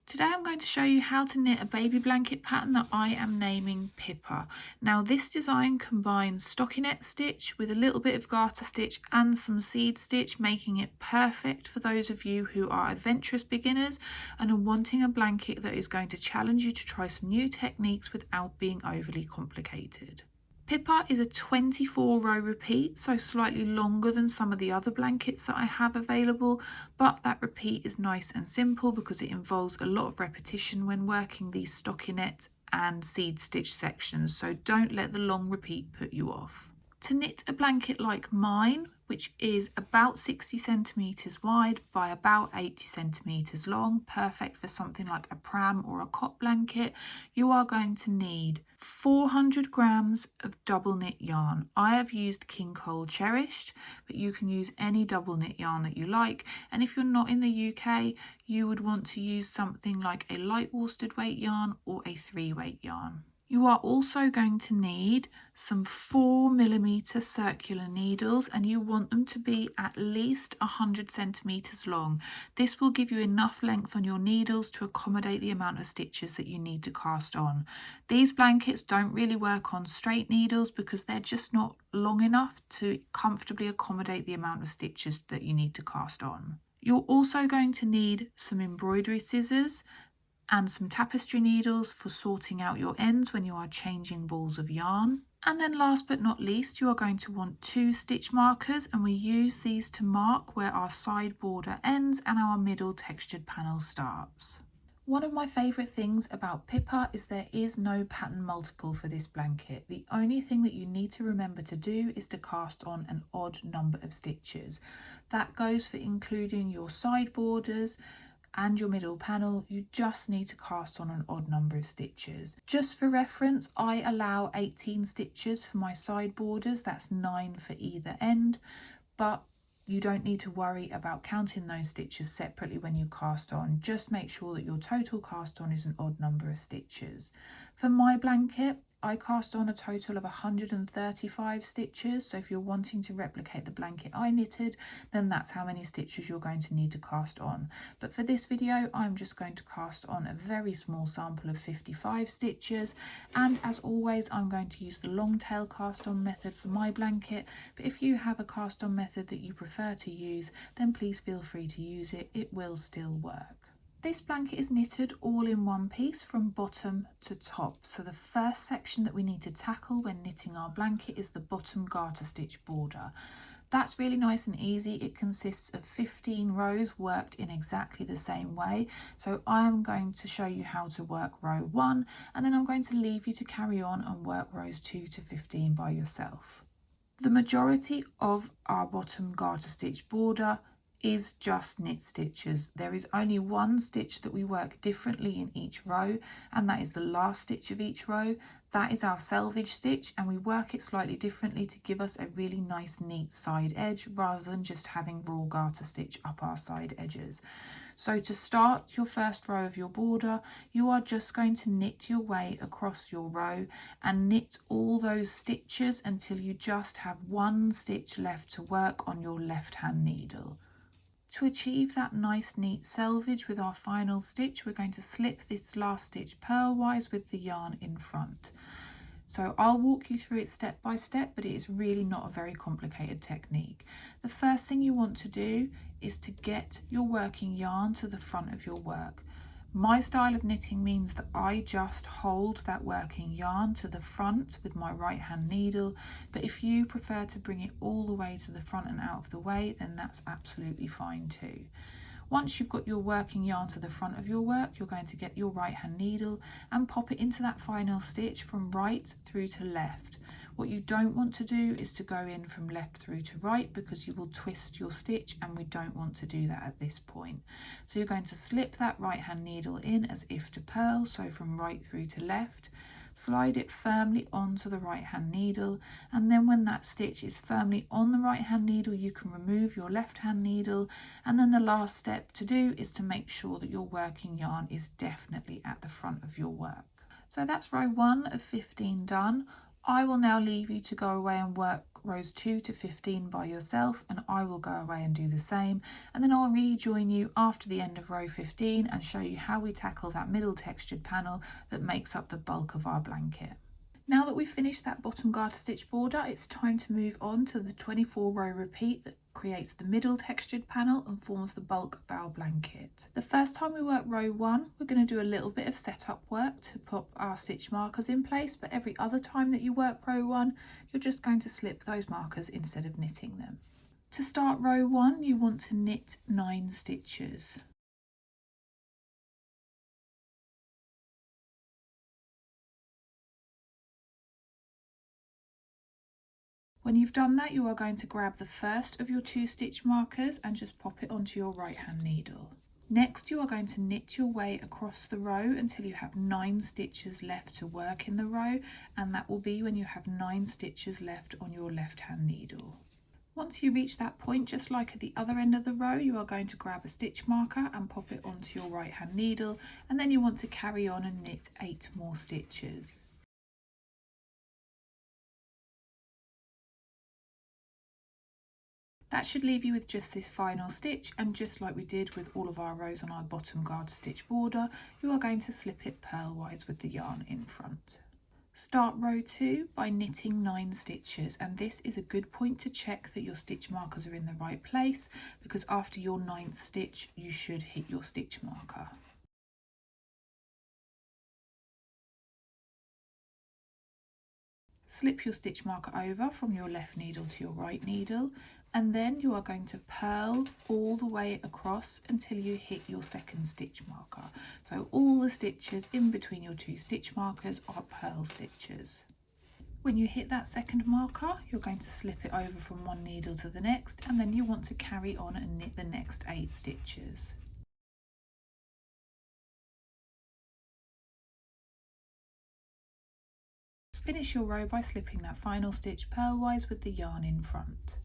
Today I'm going to show you how to knit a baby blanket pattern that I am naming Pippa. Now this design combines stockinette stitch with a little bit of garter stitch and some seed stitch, making it perfect for those of you who are adventurous beginners and are wanting a blanket that is going to challenge you to try some new techniques without being overly complicated. Pippa is a 24 row repeat, so slightly longer than some of the other blankets that I have available, but that repeat is nice and simple because it involves a lot of repetition when working these stockinette and seed stitch sections, so don't let the long repeat put you off. To knit a blanket like mine, which is about 60 centimetres wide by about 80 centimetres long, perfect for something like a pram or a cot blanket, you are going to need 400 grams of double knit yarn. I have used King Cole Cherished, but you can use any double knit yarn that you like. And if you're not in the UK, you would want to use something like a light worsted weight yarn or a 3-weight yarn. You are also going to need some 4mm circular needles, and you want them to be at least 100 centimetres long. This will give you enough length on your needles to accommodate the amount of stitches that you need to cast on. These blankets don't really work on straight needles because they're just not long enough to comfortably accommodate the amount of stitches that you need to cast on. You're also going to need some embroidery scissors and some tapestry needles for sorting out your ends when you are changing balls of yarn. And then last but not least, you are going to want 2 stitch markers, and we use these to mark where our side border ends and our middle textured panel starts. One of my favourite things about Pippa is there is no pattern multiple for this blanket. The only thing that you need to remember to do is to cast on an odd number of stitches. That goes for including your side borders and your middle panel. You just need to cast on an odd number of stitches. Just for reference, I allow 18 stitches for my side borders, that's 9 for either end, but you don't need to worry about counting those stitches separately when you cast on. Just make sure that your total cast on is an odd number of stitches. For my blanket, I cast on a total of 135 stitches, so if you're wanting to replicate the blanket I knitted, then that's how many stitches you're going to need to cast on. But for this video, I'm just going to cast on a very small sample of 55 stitches, and as always, I'm going to use the long tail cast on method for my blanket, but if you have a cast on method that you prefer to use, then please feel free to use it, it will still work. This blanket is knitted all in one piece from bottom to top. So the first section that we need to tackle when knitting our blanket is the bottom garter stitch border. That's really nice and easy. It consists of 15 rows worked in exactly the same way. So I'm going to show you how to work row 1, and then I'm going to leave you to carry on and work rows 2 to 15 by yourself. The majority of our bottom garter stitch border is just knit stitches. There is only one stitch that we work differently in each row, and that is the last stitch of each row. That is our selvage stitch, and we work it slightly differently to give us a really nice neat side edge rather than just having raw garter stitch up our side edges. So to start your first row of your border, you are just going to knit your way across your row and knit all those stitches until you just have one stitch left to work on your left hand needle. To achieve that nice neat selvage with our final stitch, we're going to slip this last stitch purlwise with the yarn in front. So I'll walk you through it step by step, but it is really not a very complicated technique. The first thing you want to do is to get your working yarn to the front of your work. My style of knitting means that I just hold that working yarn to the front with my right hand needle, but if you prefer to bring it all the way to the front and out of the way, then that's absolutely fine too. Once you've got your working yarn to the front of your work, you're going to get your right hand needle and pop it into that final stitch from right through to left. What you don't want to do is to go in from left through to right, because you will twist your stitch, and we don't want to do that at this point. So you're going to slip that right hand needle in as if to purl, so from right through to left. Slide it firmly onto the right hand needle, and then when that stitch is firmly on the right hand needle, you can remove your left hand needle, and then the last step to do is to make sure that your working yarn is definitely at the front of your work. So that's row 1 of 15 done. I will now leave you to go away and work rows 2 to 15 by yourself, and I will go away and do the same, and then I'll rejoin you after the end of row 15 and show you how we tackle that middle textured panel that makes up the bulk of our blanket. Now that we've finished that bottom garter stitch border, it's time to move on to the 24 row repeat that creates the middle textured panel and forms the bulk of our blanket. The first time we work row 1, we're going to do a little bit of setup work to put our stitch markers in place, but every other time that you work row 1, you're just going to slip those markers instead of knitting them. To start row 1, you want to knit 9 stitches. When you've done that, you are going to grab the first of your 2 stitch markers and just pop it onto your right hand needle. Next, you are going to knit your way across the row until you have 9 stitches left to work in the row, and that will be when you have 9 stitches left on your left hand needle. Once you reach that point, just like at the other end of the row, you are going to grab a stitch marker and pop it onto your right hand needle, and then you want to carry on and knit 8 more stitches. That should leave you with just this final stitch, and just like we did with all of our rows on our bottom garter stitch border, you are going to slip it purlwise with the yarn in front. Start row 2 by knitting 9 stitches, and this is a good point to check that your stitch markers are in the right place, because after your 9th stitch you should hit your stitch marker. Slip your stitch marker over from your left needle to your right needle, and then you are going to purl all the way across until you hit your 2nd stitch marker. So all the stitches in between your 2 stitch markers are purl stitches. When you hit that 2nd marker, you're going to slip it over from one needle to the next, and then you want to carry on and knit the next 8 stitches. Finish your row by slipping that final stitch purlwise with the yarn in front.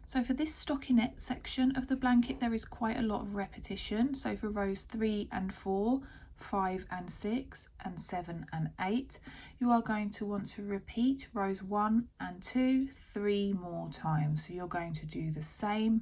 So for this stockinette section of the blanket, there is quite a lot of repetition. So for rows 3 and 4, 5 and 6, and 7 and 8, you are going to want to repeat rows 1 and 2 3 more times. So you're going to do the same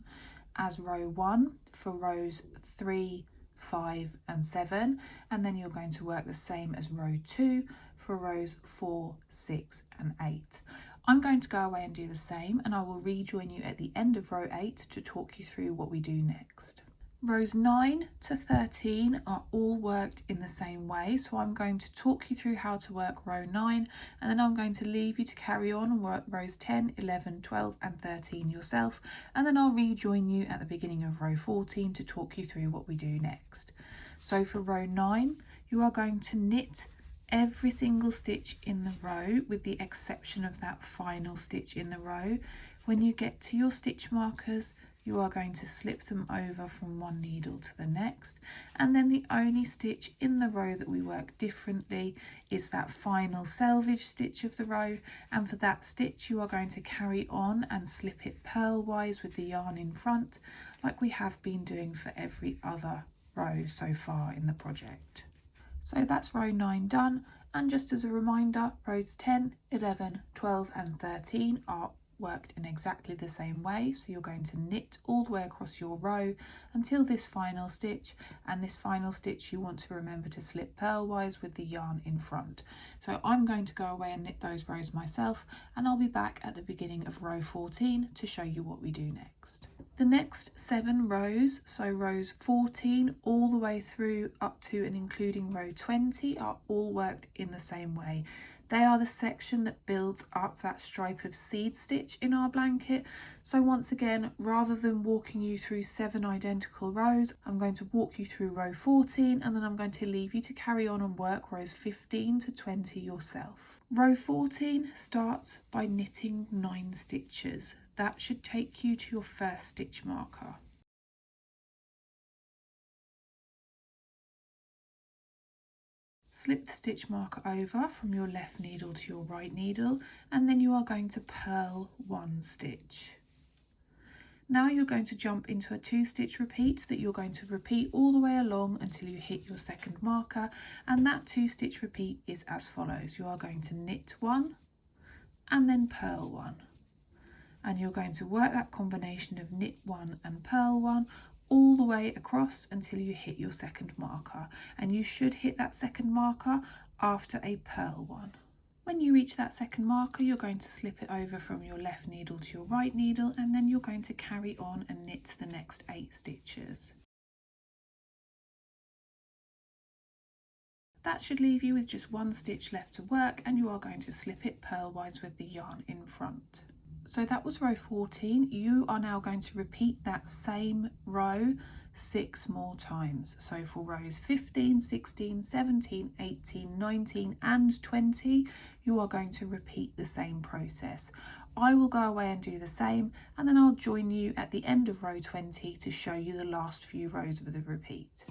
as row 1 for rows 3, 5 and 7, and then you're going to work the same as row 2 for rows 4, 6 and 8. I'm going to go away and do the same, and I will rejoin you at the end of row 8 to talk you through what we do next. Rows 9 to 13 are all worked in the same way, so I'm going to talk you through how to work row 9, and then I'm going to leave you to carry on and work rows 10, 11, 12 and 13 yourself, and then I'll rejoin you at the beginning of row 14 to talk you through what we do next. So for row 9, you are going to knit every single stitch in the row with the exception of that final stitch in the row. When you get to your stitch markers, you are going to slip them over from one needle to the next, and then the only stitch in the row that we work differently is that final selvage stitch of the row, and for that stitch you are going to carry on and slip it purlwise with the yarn in front like we have been doing for every other row so far in the project. So that's row 9 done, and just as a reminder, rows 10, 11, 12 and 13 are worked in exactly the same way. So you're going to knit all the way across your row until this final stitch, and this final stitch you want to remember to slip purlwise with the yarn in front. So I'm going to go away and knit those rows myself, and I'll be back at the beginning of row 14 to show you what we do next. The next 7 rows, so rows 14 all the way through up to and including row 20, are all worked in the same way. They are the section that builds up that stripe of seed stitch in our blanket. So once again, rather than walking you through 7 identical rows, I'm going to walk you through row 14, and then I'm going to leave you to carry on and work rows 15 to 20 yourself. Row 14 starts by knitting 9 stitches. That should take you to your first stitch marker. Slip the stitch marker over from your left needle to your right needle, and then you are going to purl 1 stitch. Now you're going to jump into a 2 stitch repeat that you're going to repeat all the way along until you hit your 2nd marker, and that 2 stitch repeat is as follows. You are going to knit 1 and then purl 1. and you're going to work that combination of knit 1 and purl 1 all the way across until you hit your second marker, and you should hit that second marker after a purl 1. When you reach that second marker, you're going to slip it over from your left needle to your right needle, and then you're going to carry on and knit the next 8 stitches. That should leave you with just 1 stitch left to work, and you are going to slip it purlwise with the yarn in front. So that was row 14. You are now going to repeat that same row 6 more times. So for rows 15, 16, 17, 18, 19 and 20, you are going to repeat the same process. I will go away and do the same, and then I'll join you at the end of row 20 to show you the last few rows of the repeat.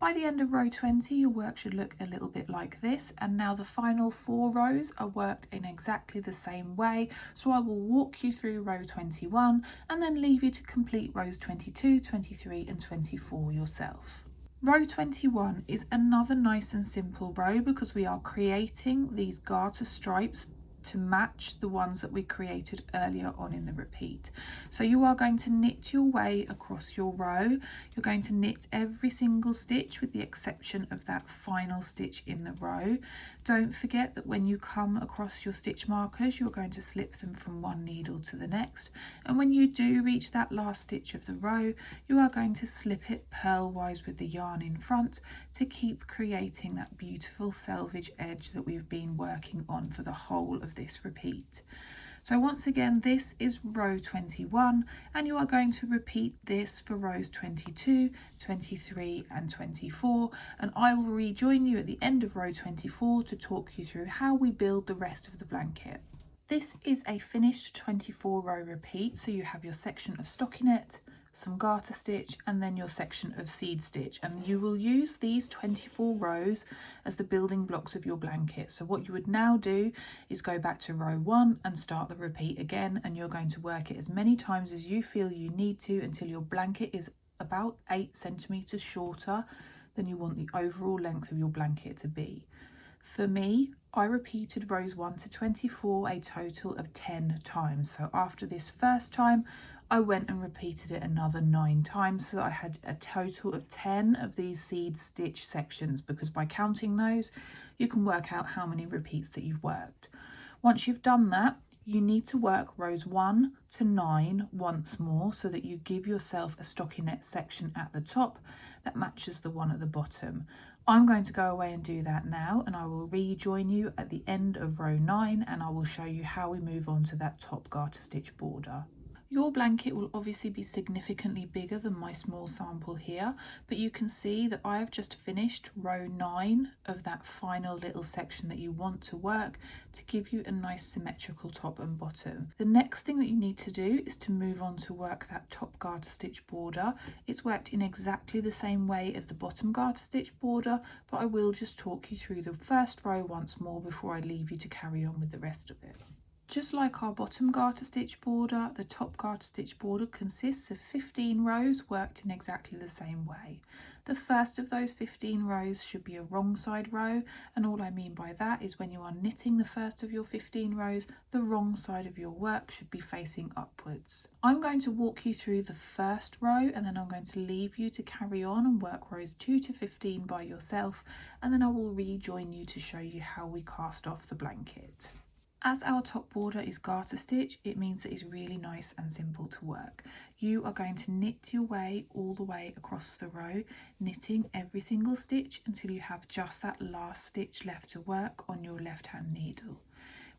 By the end of row 20, your work should look a little bit like this, and now the final 4 rows are worked in exactly the same way, so I will walk you through row 21 and then leave you to complete rows 22, 23 and 24 yourself. Row 21 is another nice and simple row because we are creating these garter stripes to match the ones that we created earlier on in the repeat. So you are going to knit your way across your row. You're going to knit every single stitch with the exception of that final stitch in the row. Don't forget that when you come across your stitch markers, you're going to slip them from one needle to the next, and when you do reach that last stitch of the row, you are going to slip it purlwise with the yarn in front to keep creating that beautiful selvage edge that we've been working on for the whole of this repeat. So once again, this is row 21, and you are going to repeat this for rows 22, 23 and 24, and I will rejoin you at the end of row 24 to talk you through how we build the rest of the blanket. This is a finished 24 row repeat, so you have your section of stockinette, some garter stitch and then your section of seed stitch, and you will use these 24 rows as the building blocks of your blanket. So what you would now do is go back to row 1 and start the repeat again, and you're going to work it as many times as you feel you need to until your blanket is about 8 centimeters shorter than you want the overall length of your blanket to be. For me, I repeated rows 1 to 24 a total of 10 times. So after this first time, I went and repeated it another 9 times, so that I had a total of 10 of these seed stitch sections, because by counting those, you can work out how many repeats that you've worked. Once you've done that, you need to work rows 1 to 9 once more so that you give yourself a stockinette section at the top that matches the one at the bottom. I'm going to go away and do that now, and I will rejoin you at the end of row 9 and I will show you how we move on to that top garter stitch border. Your blanket will obviously be significantly bigger than my small sample here, but you can see that I have just finished row 9 of that final little section that you want to work to give you a nice symmetrical top and bottom. The next thing that you need to do is to move on to work that top garter stitch border. It's worked in exactly the same way as the bottom garter stitch border, but I will just talk you through the first row once more before I leave you to carry on with the rest of it. Just like our bottom garter stitch border, the top garter stitch border consists of 15 rows worked in exactly the same way. The first of those 15 rows should be a wrong side row, and all I mean by that is when you are knitting the first of your 15 rows, the wrong side of your work should be facing upwards. I'm going to walk you through the first row, and then I'm going to leave you to carry on and work rows 2 to 15 by yourself, and then I will rejoin you to show you how we cast off the blanket. As our top border is garter stitch, it means that it's really nice and simple to work. You are going to knit your way all the way across the row, knitting every single stitch until you have just that last stitch left to work on your left hand needle.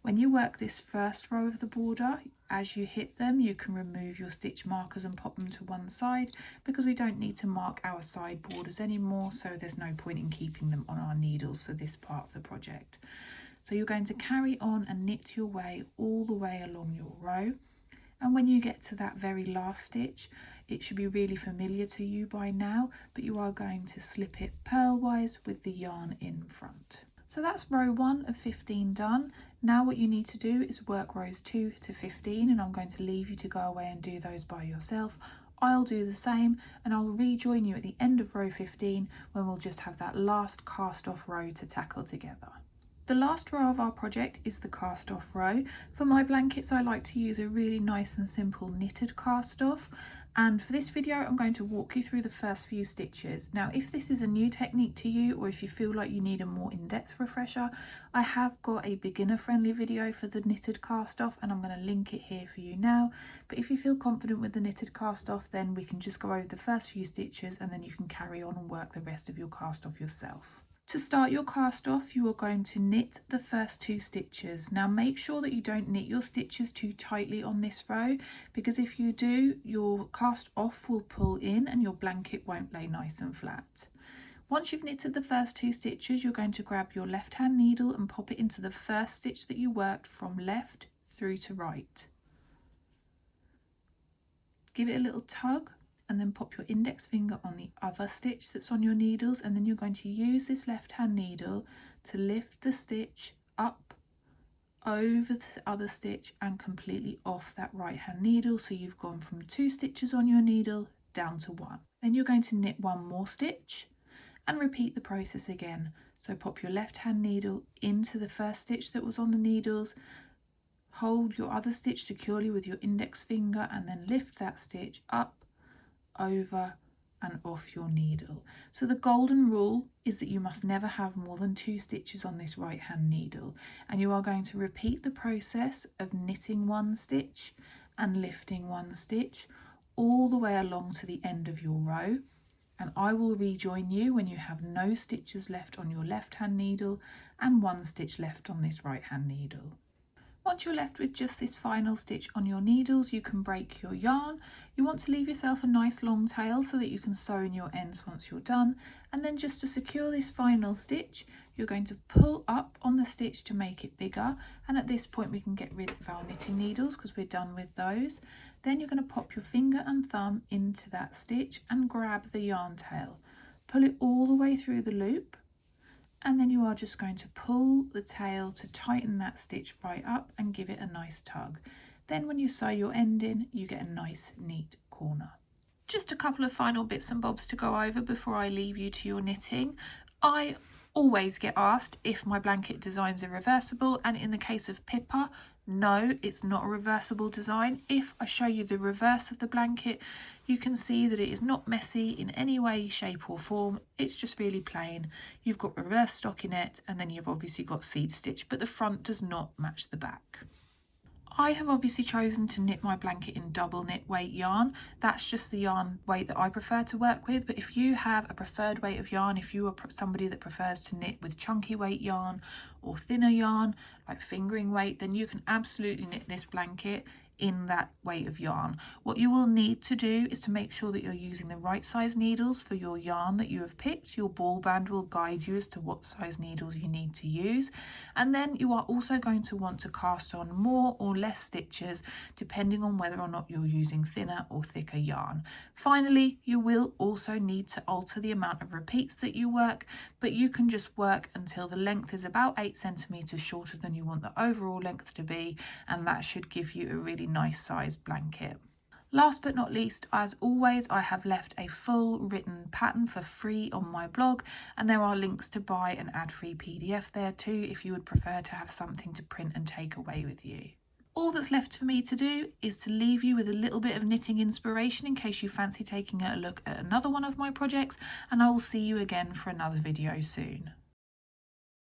When you work this first row of the border, as you hit them, you can remove your stitch markers and pop them to one side, because we don't need to mark our side borders anymore, so there's no point in keeping them on our needles for this part of the project. So you're going to carry on and knit your way all the way along your row, and when you get to that very last stitch, it should be really familiar to you by now, but you are going to slip it purlwise with the yarn in front. So that's row 1 of 15 done. Now what you need to do is work rows 2 to 15, and I'm going to leave you to go away and do those by yourself. I'll do the same, and I'll rejoin you at the end of row 15 when we'll just have that last cast off row to tackle together. The last row of our project is the cast off row. For my blankets I like to use a really nice and simple knitted cast off, and for this video I'm going to walk you through the first few stitches. Now if this is a new technique to you, or if you feel like you need a more in-depth refresher, I have got a beginner friendly video for the knitted cast off and I'm going to link it here for you now. But if you feel confident with the knitted cast off, then we can just go over the first few stitches and then you can carry on and work the rest of your cast off yourself. To start your cast off, you are going to knit the first 2 stitches. Now make sure that you don't knit your stitches too tightly on this row, because if you do, your cast off will pull in and your blanket won't lay nice and flat. Once you've knitted the first 2 stitches, you're going to grab your left hand needle and pop it into the first stitch that you worked from left through to right. Give it a little tug and then pop your index finger on the other stitch that's on your needles, and then you're going to use this left hand needle to lift the stitch up over the other stitch and completely off that right hand needle, so you've gone from 2 stitches on your needle down to 1. Then you're going to knit 1 more stitch and repeat the process again. So pop your left hand needle into the first stitch that was on the needles, hold your other stitch securely with your index finger and then lift that stitch up, over and off your needle. So the golden rule is that you must never have more than 2 stitches on this right hand needle, and you are going to repeat the process of knitting 1 stitch and lifting 1 stitch all the way along to the end of your row, and I will rejoin you when you have no stitches left on your left hand needle and 1 stitch left on this right hand needle. Once you're left with just this final stitch on your needles, you can break your yarn. You want to leave yourself a nice long tail so that you can sew in your ends once you're done. And then just to secure this final stitch, you're going to pull up on the stitch to make it bigger. And at this point we can get rid of our knitting needles because we're done with those. Then you're going to pop your finger and thumb into that stitch and grab the yarn tail. Pull it all the way through the loop. And then you are just going to pull the tail to tighten that stitch right up and give it a nice tug. Then when you sew your end in, you get a nice neat corner. Just a couple of final bits and bobs to go over before I leave you to your knitting. I always get asked if my blanket designs are reversible, and in the case of Pippa, no, it's not a reversible design. If I show you the reverse of the blanket, you can see that it is not messy in any way, shape or form. It's just really plain. You've got reverse stockinette and then you've obviously got seed stitch, but the front does not match the back. I have obviously chosen to knit my blanket in double knit weight yarn. That's just the yarn weight that I prefer to work with, but if you have a preferred weight of yarn, if you are somebody that prefers to knit with chunky weight yarn or thinner yarn like fingering weight, then you can absolutely knit this blanket in that weight of yarn. What you will need to do is to make sure that you're using the right size needles for your yarn that you have picked. Your ball band will guide you as to what size needles you need to use, and then you are also going to want to cast on more or less stitches depending on whether or not you're using thinner or thicker yarn. Finally, you will also need to alter the amount of repeats that you work, but you can just work until the length is about 8 centimeters shorter than you want the overall length to be, and that should give you a really nice sized blanket. Last but not least, as always, I have left a full written pattern for free on my blog, and there are links to buy an ad-free PDF there too if you would prefer to have something to print and take away with you. All that's left for me to do is to leave you with a little bit of knitting inspiration in case you fancy taking a look at another one of my projects, and I will see you again for another video soon.